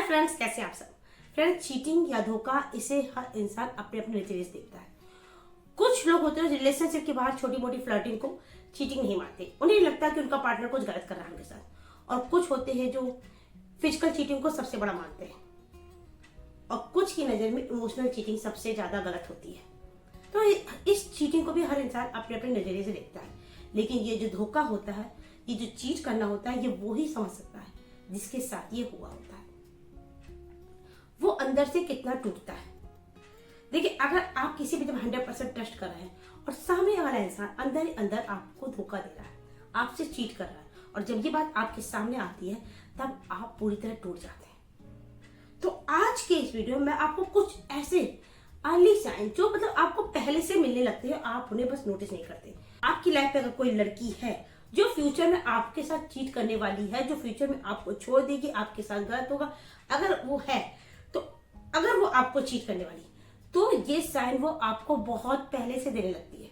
Friends, कैसे आप सब। फ्रेंड्स, चीटिंग या धोखा इसे हर इंसान अपने अपने नजरिए से देखता है। कुछ लोग होते हैं रिलेशनशिप के बाहर छोटी मोटी फ्लर्टिंग को चीटिंग नहीं मानते, उन्हें लगता है कि उनका पार्टनर कुछ गलत कर रहा है उनके साथ। और कुछ होते हैं जो फिजिकल चीटिंग को सबसे बड़ा मानते हैं, और कुछ की नजर में इमोशनल चीटिंग सबसे ज्यादा गलत होती है। तो इस चीटिंग को भी हर इंसान अपने अपने नजरिए से देखता है, लेकिन ये जो धोखा होता है, ये जो चीट करना होता है, ये वो ही समझ सकता है जिसके साथ ये हुआ होता है, वो अंदर से कितना टूटता है। देखिए, अगर आप किसी भी जब 100% ट्रस्ट कर रहे हैं और सामने वाला इंसान अंदर ही अंदर आपको धोखा दे रहा है, आपसे चीट कर रहा है, और जब ये बात आपके सामने आती है तब आप पूरी तरह टूट जाते हैं। तो आज के इस वीडियो में मैं आपको कुछ ऐसे अर्ली साइन जो मतलब आपको पहले से मिलने लगते हैं, आप उन्हें बस नोटिस नहीं करते। आपकी लाइफ में अगर कोई लड़की है जो फ्यूचर में आपके साथ चीट करने वाली है, जो फ्यूचर में आपको छोड़ देगी, आपके साथ गलत होगा, अगर वो है तो, अगर वो आपको चीट करने वाली, तो ये साइन वो आपको बहुत पहले से देने लगती है,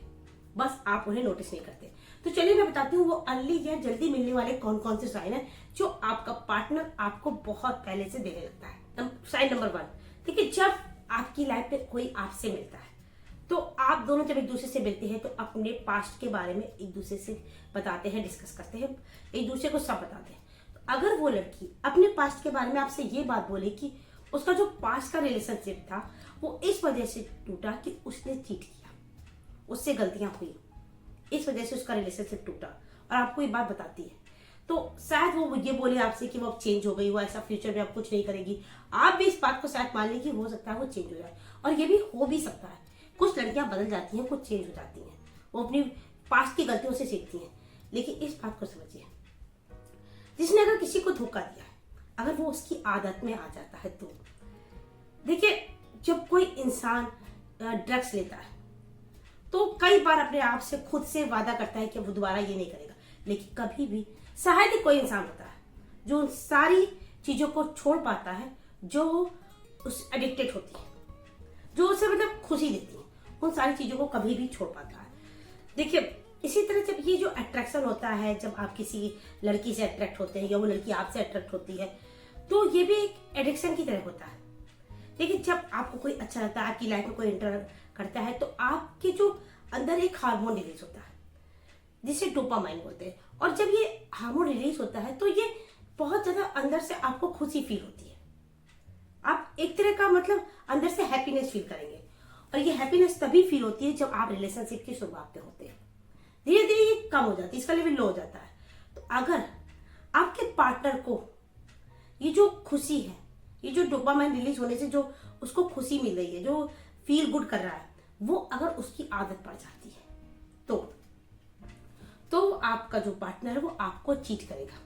बस आप उन्हें नोटिस नहीं करते। तो चलिए मैं बताती हूँ वो अर्ली या जल्दी मिलने वाले कौन कौन से साइन है जो आपका पार्टनर आपको बहुत पहले से देने लगता है। साइन नंबर 1, देखिए, जब आपकी लाइफ में कोई आपसे मिलता है तो आप दोनों जब एक दूसरे से मिलते हैं तो अपने पास्ट के बारे में एक दूसरे से बताते हैं, डिस्कस करते हैं, एक दूसरे को सब बताते हैं। तो अगर वो लड़की अपने पास्ट के बारे में आपसे ये बात बोले कि उसका जो पास्ट का रिलेशनशिप था वो इस वजह से टूटा कि उसने चीट किया, उससे गलतियां हुई, इस वजह से उसका रिलेशनशिप टूटा, और आपको ये बात बताती है, तो शायद वो ये बोले आपसे कि वो अब चेंज हो गई, वो ऐसा फ्यूचर में अब कुछ नहीं करेगी। आप भी इस बात को शायद मान लें कि हो सकता है वो चेंज हो जाए, और ये भी हो भी सकता है। कुछ लड़कियां बदल जाती हैं, कुछ चेंज हो जाती हैं, वो अपनी पास्ट की गलतियों से सीखती हैं। लेकिन इस बात को समझिए, जिसने अगर किसी को धोखा दिया है, अगर वो उसकी आदत में आ जाता है, तो देखिए, जब कोई इंसान ड्रग्स लेता है तो कई बार अपने आप से खुद से वादा करता है कि वो दोबारा ये नहीं करेगा, लेकिन कभी भी शायद ही कोई इंसान होता है जो उन सारी चीजों को छोड़ पाता है जो उस एडिक्टेड होती है, जो उसे मतलब खुशी देती है, उन सारी चीजों को कभी भी छोड़ पाता है। देखिए, इसी तरह जब ये जो अट्रैक्शन होता है, जब आप किसी लड़की से अट्रैक्ट होते हैं या वो लड़की आपसे अट्रैक्ट होती है, तो ये भी एक एडिक्शन की तरह होता है। लेकिन जब आपको कोई अच्छा लगता है, आपकी लाइफ में कोई एंटर करता है, तो आपके जो अंदर एक हार्मोन रिलीज होता है जिसे डोपामाइन बोलते हैं, और जब ये हार्मोन रिलीज होता है तो ये बहुत ज्यादा अंदर से आपको खुशी फील होती है। आप एक तरह का मतलब अंदर से हैप्पीनेस फील करेंगे, और ये हैप्पीनेस तभी फील होती है जब आप रिलेशनशिप की शुरुआत पे होते हैं। धीरे धीरे ये कम हो जाती है, इसका लेवल लो हो जाता है। तो अगर आपके पार्टनर को ये जो खुशी है, ये जो डोपामाइन रिलीज होने से जो उसको खुशी मिल रही है, जो फील गुड कर रहा है, वो अगर उसकी आदत पड़ जाती है तो आपका जो पार्टनर है वो आपको चीट करेगा।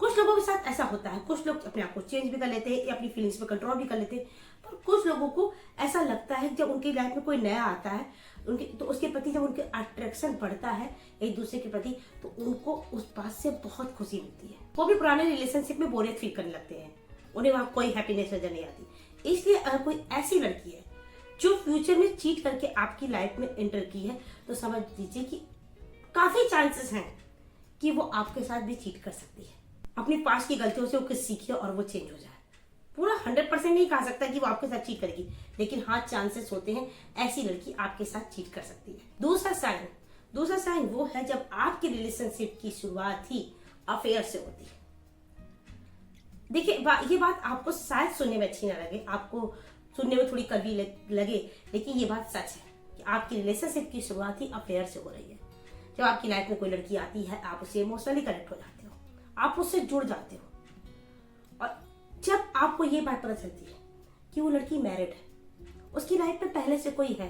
कुछ लोगों के साथ ऐसा होता है, कुछ लोग अपने आप को चेंज भी कर लेते हैं या अपनी फीलिंग्स पे कंट्रोल भी कर लेते हैं, पर कुछ लोगों को ऐसा लगता है जब उनकी लाइफ में कोई नया आता है उनके, तो उसके प्रति जब उनके अट्रैक्शन बढ़ता है एक दूसरे के प्रति, तो उनको उस बात से बहुत खुशी मिलती है। वो भी पुराने रिलेशनशिप में बोरियत फील करने लगते हैं, उन्हें वहां कोई हैप्पीनेस नजर नहीं आती। इसलिए अगर कोई ऐसी लड़की है जो फ्यूचर में चीट करके आपकी लाइफ में एंटर की है, तो समझ लीजिए कि काफी चांसेस हैं कि वो आपके साथ भी चीट कर सकती है। अपनी पास्ट की गलतियों से वो कुछ सीखे और वो चेंज हो जाए। पूरा 100% नहीं कहा सकता कि वो आपके साथ चीट करेगी, लेकिन हाँ, चांसेस होते हैं ऐसी लड़की आपके साथ चीट कर सकती है। दूसरा साइन वो है जब आपकी रिलेशनशिप की शुरुआत ही अफेयर से होती है। देखिए, ये बात आपको शायद सुनने में अच्छी ना लगे, आपको सुनने में थोड़ी कड़वी लगे, लेकिन ये बात सच है कि आपकी रिलेशनशिप की शुरुआत ही अफेयर से हो रही है। जब आपकी लाइफ में कोई लड़की आती है, आप उससे इमोशनली कनेक्ट हो जाते हो, आप उससे जुड़ जाते हो, और जब आपको ये बात पता चलती है कि वो लड़की मैरिड है, उसकी लाइफ में पहले से कोई है,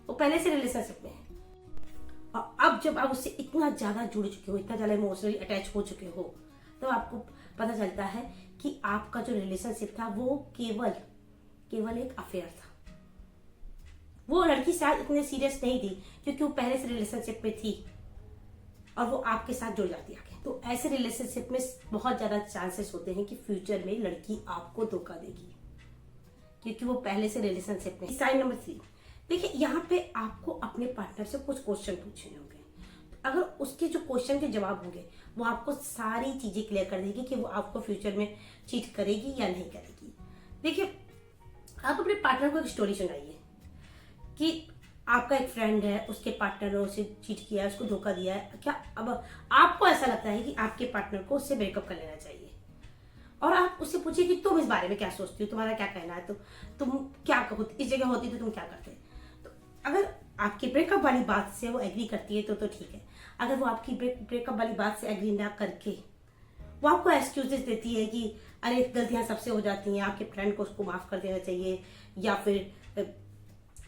वो पहले से रिलेशनशिप में है, और अब जब आप उससे इतना ज्यादा जुड़ चुके हो, इतना ज्यादा इमोशनली अटैच हो चुके हो, तो आपको पता चलता है कि आपका जो रिलेशनशिप था वो केवल एक अफेयर था। वो लड़की शायद इतने सीरियस नहीं थी क्योंकि वो पहले से रिलेशनशिप में थी और वो आपके साथ जुड़ जाती है। तो ऐसे रिलेशनशिप में बहुत ज्यादा चांसेस होते हैं कि फ्यूचर में लड़की आपको धोखा देगी क्योंकि वो पहले से रिलेशनशिप में। साइन नंबर 3, देखिए, यहाँ पे आपको अपने पार्टनर से कुछ क्वेश्चन पूछने होंगे। अगर उसके जो क्वेश्चन के जवाब होंगे वो आपको सारी चीजें क्लियर कर देगी कि वो आपको फ्यूचर में चीट करेगी या नहीं करेगी। देखिए, आप अपने पार्टनर को एक स्टोरी सुनाइए कि आपका एक फ्रेंड है, उसके पार्टनर ने उसे चीट किया है, उसको धोखा दिया है। क्या अब आपको ऐसा लगता है कि आपके पार्टनर को उससे ब्रेकअप कर लेना चाहिए? और आप उससे पूछिए कि तुम इस बारे में क्या सोचती हो, तुम्हारा क्या कहना है, तो तुम क्या कहो, इस जगह होती तो तुम क्या करते? तो अगर आपकी ब्रेकअप वाली बात से वो एग्री करती है तो ठीक है। अगर वो आपकी ब्रेकअप वाली बात से एग्री ना करके वो आपको एक्सक्यूजेस देती है कि अरे गलतियां सबसे हो जाती हैं, आपके फ्रेंड को उसको माफ कर देना चाहिए, या फिर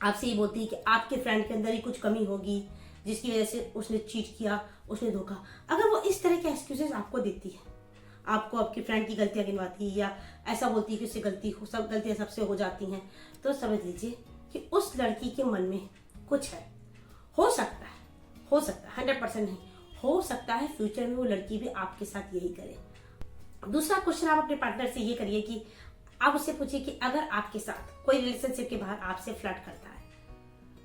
आपसे ये बोलती है कि आपके फ्रेंड के अंदर ही कुछ कमी होगी जिसकी वजह से उसने चीट किया, उसने धोखा, अगर वो इस तरह के एक्सक्यूजेस आपको देती है, आपको आपकी फ्रेंड की गलतियां गिनवाती है या ऐसा बोलती है कि उससे सब गलतियां सबसे हो जाती हैं, तो समझ लीजिए कि उस लड़की के मन में कुछ है। हो सकता है 100% नहीं, हो सकता है फ्यूचर में वो लड़की भी आपके साथ यही करे। दूसरा क्वेश्चन आप अपने पार्टनर से ये करिए कि आप उससे पूछिए कि अगर आपके साथ कोई रिलेशनशिप के बाहर आपसे फ्लर्ट करता है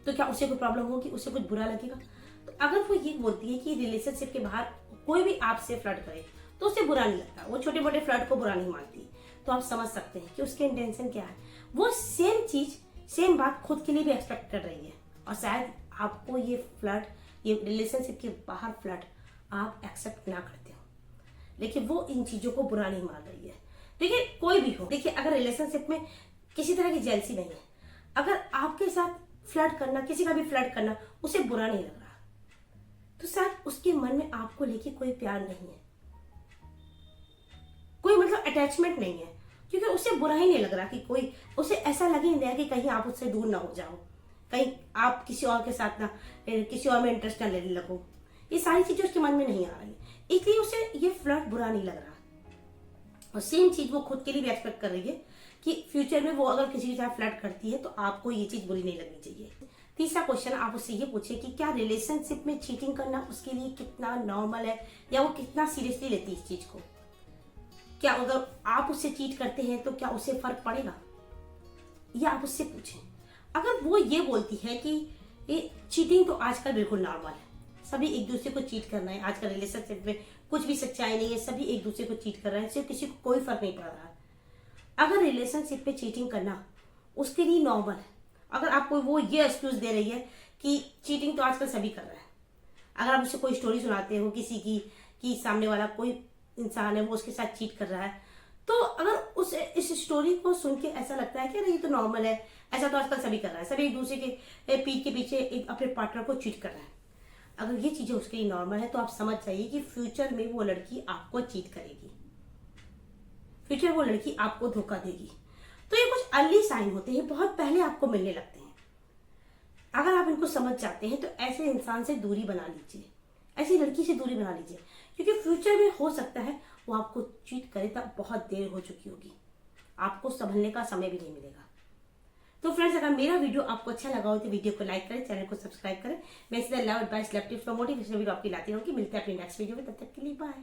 तो क्या उसे कोई प्रॉब्लम होगी, उसे कुछ बुरा लगेगा? तो अगर वो ये बोलती है कि रिलेशनशिप के बाहर कोई भी आपसे फ्लर्ट करे तो उसे बुरा नहीं लगता, वो छोटे मोटे फ्लर्ट को बुरा नहीं मानती, तो आप समझ सकते हैं कि उसके इंटेंशन क्या है। वो सेम बात खुद के लिए भी एक्सपेक्ट कर रही है, और शायद आपको ये फ्लर्ट, ये रिलेशनशिप के बाहर फ्लर्ट आप एक्सेप्ट ना करते हो, लेकिन वो इन चीजों को बुरा नहीं मान रही है। देखिए, कोई भी हो, देखिए अगर रिलेशनशिप में किसी तरह की जेलसी नहीं है, अगर आपके साथ फ्लर्ट करना, किसी का भी फ्लर्ट करना उसे बुरा नहीं लग रहा, तो शायद उसके मन में आपको लेके कोई प्यार नहीं है, कोई मतलब अटैचमेंट नहीं है, क्योंकि उसे बुरा ही नहीं लग रहा कि कोई, उसे ऐसा लग ही नहीं रहा कि कहीं आप उससे दूर ना हो जाओ, कहीं आप किसी और के साथ ना, किसी और में इंटरेस्ट ना लेने लगो। ये सारी चीजें उसके मन में नहीं आ रही, इसलिए उसे ये फ्लर्ट बुरा नहीं लग रहा। और सेम चीज वो खुद के लिए भी एक्सपेक्ट कर रही है कि फ्यूचर में वो अगर किसी के साथ फ्लर्ट करती है तो आपको ये चीज बुरी नहीं लगनी चाहिए। तीसरा क्वेश्चन आप उससे ये पूछिए कि क्या रिलेशनशिप में चीटिंग करना उसके लिए कितना नॉर्मल है, या वो कितना सीरियसली लेती है इस चीज को। क्या अगर आप उससे चीट करते हैं तो क्या उसे फर्क पड़ेगा, या आप उससे पूछें। अगर वो ये बोलती है कि ये चीटिंग तो आजकल बिल्कुल नॉर्मल है, सभी एक दूसरे को चीट करना है, आजकल रिलेशनशिप में कुछ भी सच्चाई नहीं है, सभी एक दूसरे को चीट कर रहे हैं, सिर्फ किसी को कोई फर्क नहीं पड़ रहा है। अगर रिलेशनशिप में चीटिंग करना उसके लिए नॉर्मल है, अगर आपको वो ये एक्सक्यूज दे रही है कि चीटिंग तो आजकल सभी कर रहे हैं, अगर आप उससे कोई स्टोरी सुनाते हो किसी की कि सामने वाला कोई इंसान है वो उसके साथ चीट कर रहा है, तो अगर उसे इस स्टोरी को सुन के ऐसा लगता है कि अरे ये तो नॉर्मल है, ऐसा तो आजकल सभी कर रहा है, सभी एक दूसरे के पीठ के पीछे अपने पार्टनर को चीट कर रहा है, अगर ये चीजें उसके लिए नॉर्मल है, तो आप समझ जाइए कि फ्यूचर में वो लड़की आपको चीट करेगी, फ्यूचर वो लड़की आपको धोखा देगी। तो ये कुछ अर्ली साइन होते हैं, बहुत पहले आपको मिलने लगते हैं। अगर आप इनको समझ जाते हैं तो ऐसे इंसान से दूरी बना लीजिए, ऐसी लड़की से दूरी बना लीजिए, क्योंकि फ्यूचर में हो सकता है वो आपको चीट करे तब बहुत देर हो चुकी होगी, आपको संभलने का समय भी नहीं मिलेगा। तो फ्रेंड्स, अगर मेरा वीडियो आपको अच्छा लगा हो तो वीडियो को लाइक करें, चैनल को सब्सक्राइब करें। मैं इसी तरह लव एडवाइस, लव टिप्स और मोटिवेशनल वीडियो आपकी लाती रहूंगी। मिलते हैं अपनी नेक्स्ट वीडियो में, तब तक के लिए बाय।